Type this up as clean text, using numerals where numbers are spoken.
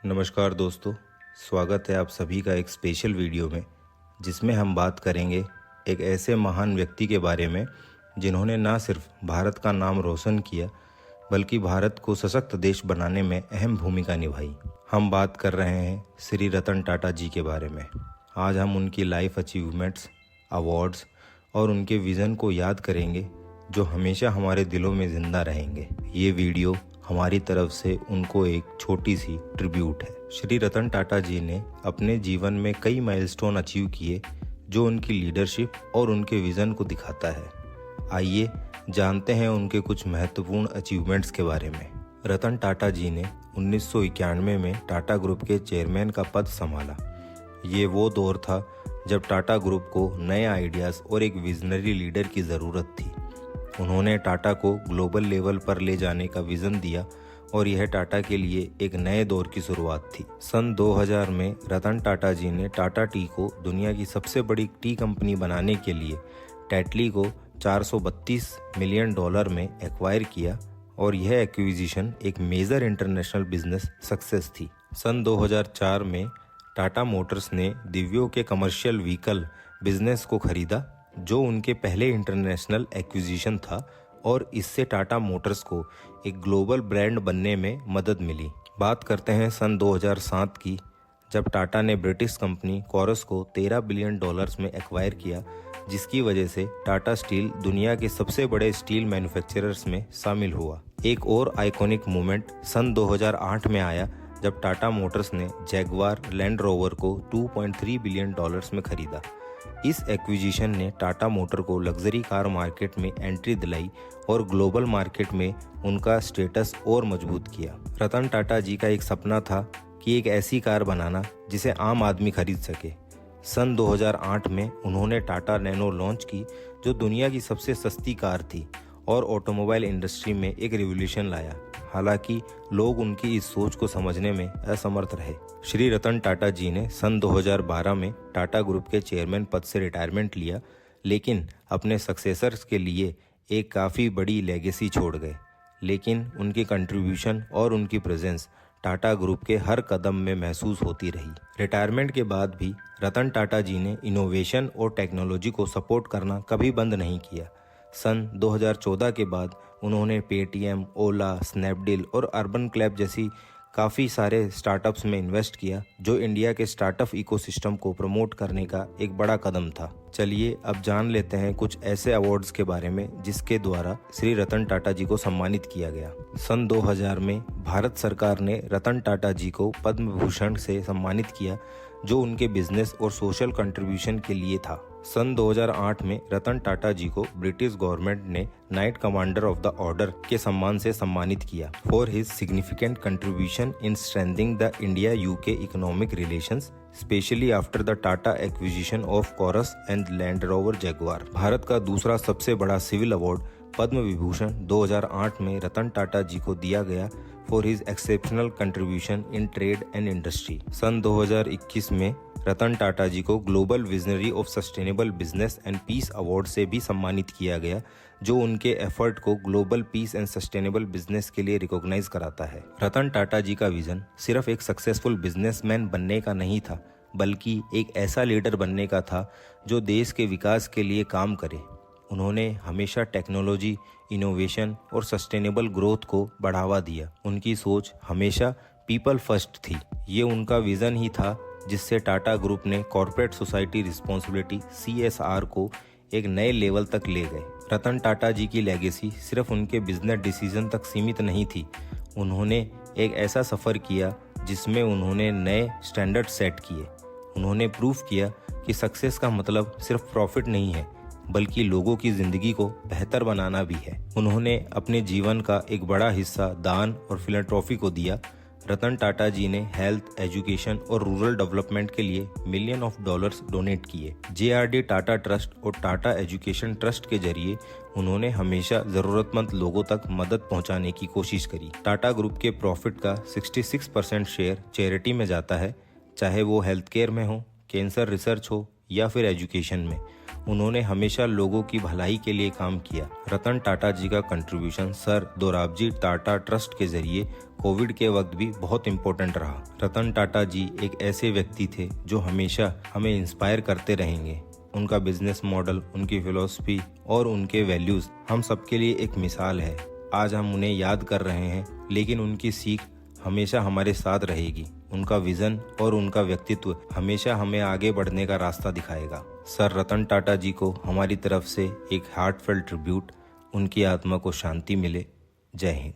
नमस्कार दोस्तों, स्वागत है आप सभी का एक स्पेशल वीडियो में जिसमें हम बात करेंगे एक ऐसे महान व्यक्ति के बारे में जिन्होंने ना सिर्फ भारत का नाम रोशन किया बल्कि भारत को सशक्त देश बनाने में अहम भूमिका निभाई। हम बात कर रहे हैं श्री रतन टाटा जी के बारे में। आज हम उनकी लाइफ अचीवमेंट्स, अवार्ड्स और उनके विज़न को याद करेंगे जो हमेशा हमारे दिलों में ज़िंदा रहेंगे। ये वीडियो हमारी तरफ से उनको एक छोटी सी ट्रिब्यूट है। श्री रतन टाटा जी ने अपने जीवन में कई माइलस्टोन अचीव किए जो उनकी लीडरशिप और उनके विज़न को दिखाता है। आइए जानते हैं उनके कुछ महत्वपूर्ण अचीवमेंट्स के बारे में। रतन टाटा जी ने 1991 में टाटा ग्रुप के चेयरमैन का पद संभाला। ये वो दौर था जब टाटा ग्रुप को नए आइडियाज़ और एक विजनरी लीडर की ज़रूरत थी। उन्होंने टाटा को ग्लोबल लेवल पर ले जाने का विज़न दिया और यह टाटा के लिए एक नए दौर की शुरुआत थी। सन 2000 में रतन टाटा जी ने टाटा टी को दुनिया की सबसे बड़ी टी कंपनी बनाने के लिए टेटली को $432 मिलियन में एक्वायर किया और यह एक्विजिशन एक मेजर इंटरनेशनल बिजनेस सक्सेस थी। सन 2004 में टाटा मोटर्स ने दिव्यो के कमर्शियल व्हीकल बिजनेस को खरीदा जो उनके पहले इंटरनेशनल एक्विजिशन था और इससे टाटा मोटर्स को एक ग्लोबल ब्रांड बनने में मदद मिली। बात करते हैं सन 2007 की, जब टाटा ने ब्रिटिश कंपनी कोरस को $13 बिलियन में एक्वायर किया, जिसकी वजह से टाटा स्टील दुनिया के सबसे बड़े स्टील मैन्युफैक्चरर्स में शामिल हुआ। एक और आइकॉनिक मोमेंट सन 2008 में आया जब टाटा मोटर्स ने जैगवार लैंड रोवर को $2.3 बिलियन में खरीदा। इस एक्विजिशन ने टाटा मोटर को लग्जरी कार मार्केट में एंट्री दिलाई और ग्लोबल मार्केट में उनका स्टेटस और मजबूत किया। रतन टाटा जी का एक सपना था कि एक ऐसी कार बनाना जिसे आम आदमी खरीद सके। सन 2008 में उन्होंने टाटा नैनो लॉन्च की जो दुनिया की सबसे सस्ती कार थी और ऑटोमोबाइल इंडस्ट्री में एक रिवॉल्यूशन लाया। हालांकि लोग उनकी इस सोच को समझने में असमर्थ रहे। श्री रतन टाटा जी ने सन 2012 में टाटा ग्रुप के चेयरमैन पद से रिटायरमेंट लिया, लेकिन अपने सक्सेसर्स के लिए एक काफ़ी बड़ी लेगेसी छोड़ गए। लेकिन उनकी कंट्रीब्यूशन और उनकी प्रेजेंस टाटा ग्रुप के हर कदम में महसूस होती रही। रिटायरमेंट के बाद भी रतन टाटा जी ने इनोवेशन और टेक्नोलॉजी को सपोर्ट करना कभी बंद नहीं किया। सन 2014 के बाद उन्होंने पेटीएम, ओला, स्नैपडील और अर्बन क्लैब जैसी काफ़ी सारे स्टार्टअप्स में इन्वेस्ट किया जो इंडिया के स्टार्टअप इकोसिस्टम को प्रमोट करने का एक बड़ा कदम था। चलिए अब जान लेते हैं कुछ ऐसे अवार्ड्स के बारे में जिसके द्वारा श्री रतन टाटा जी को सम्मानित किया गया। सन 2000 में भारत सरकार ने रतन टाटा जी को पद्म भूषण से सम्मानित किया जो उनके बिजनेस और सोशल कंट्रीब्यूशन के लिए था। सन 2008 में रतन टाटा जी को ब्रिटिश गवर्नमेंट ने knight commander of the order के सम्मान से सम्मानित किया for his significant contribution in strengthening the India UK economic relations specially after the Tata acquisition of Corus and Land Rover Jaguar. Bharat का दूसरा सबसे बड़ा सिविल अवार्ड पद्म विभूषण 2008 में रतन टाटा जी को दिया गया for his exceptional contribution in trade and industry. सन 2021 में रतन टाटा जी को global visionary of sustainable business and peace award से भी सम्मानित किया गया जो उनके एफर्ट को global peace and sustainable business के लिए रिकॉग्नाइज कराता है। रतन टाटा जी का विजन सिर्फ एक सक्सेसफुल बिजनेसमैन बनने का नहीं था बल्कि एक ऐसा लीडर बनने का था जो देश के विकास के लिए काम करे। उन्होंने हमेशा टेक्नोलॉजी, इनोवेशन और सस्टेनेबल ग्रोथ को बढ़ावा दिया। उनकी सोच हमेशा पीपल फर्स्ट थी। ये उनका विजन ही था जिससे टाटा ग्रुप ने कॉर्पोरेट सोसाइटी रिस्पॉन्सिबिलिटी CSR को एक नए लेवल तक ले गए। रतन टाटा जी की लेगेसी सिर्फ उनके बिजनेस डिसीजन तक सीमित नहीं थी। उन्होंने एक ऐसा सफ़र किया जिसमें उन्होंने नए स्टैंडर्ड सेट किए। उन्होंने प्रूफ किया कि सक्सेस का मतलब सिर्फ प्रॉफिट नहीं है बल्कि लोगों की ज़िंदगी को बेहतर बनाना भी है। उन्होंने अपने जीवन का एक बड़ा हिस्सा दान और फिलैंथ्रोपी को दिया। रतन टाटा जी ने हेल्थ, एजुकेशन और रूरल डेवलपमेंट के लिए $मिलियन डोनेट किए। JRD टाटा ट्रस्ट और टाटा एजुकेशन ट्रस्ट के जरिए उन्होंने हमेशा ज़रूरतमंद लोगों तक मदद पहुंचाने की कोशिश करी। टाटा ग्रुप के प्रॉफिट का 66% शेयर चैरिटी में जाता है, चाहे वो हेल्थ केयर में हो, कैंसर रिसर्च हो या फिर एजुकेशन में। उन्होंने हमेशा लोगों की भलाई के लिए काम किया। रतन टाटा जी का contribution sir Dorabji Tata trust के जरिए कोविड के वक्त भी बहुत इम्पोर्टेंट रहा। रतन टाटा जी एक ऐसे व्यक्ति थे जो हमेशा हमें इंस्पायर करते रहेंगे। उनका बिजनेस मॉडल, उनकी फिलॉसफी और उनके वैल्यूज हम सबके लिए एक मिसाल है। आज हम उन्हें याद कर रहे हैं, लेकिन उनकी सीख हमेशा हमारे साथ रहेगी। उनका विजन और उनका व्यक्तित्व हमेशा हमें आगे बढ़ने का रास्ता दिखाएगा। सर रतन टाटा जी को हमारी तरफ से एक हार्टफेल्ट ट्रिब्यूट। उनकी आत्मा को शांति मिले। जय हिंद।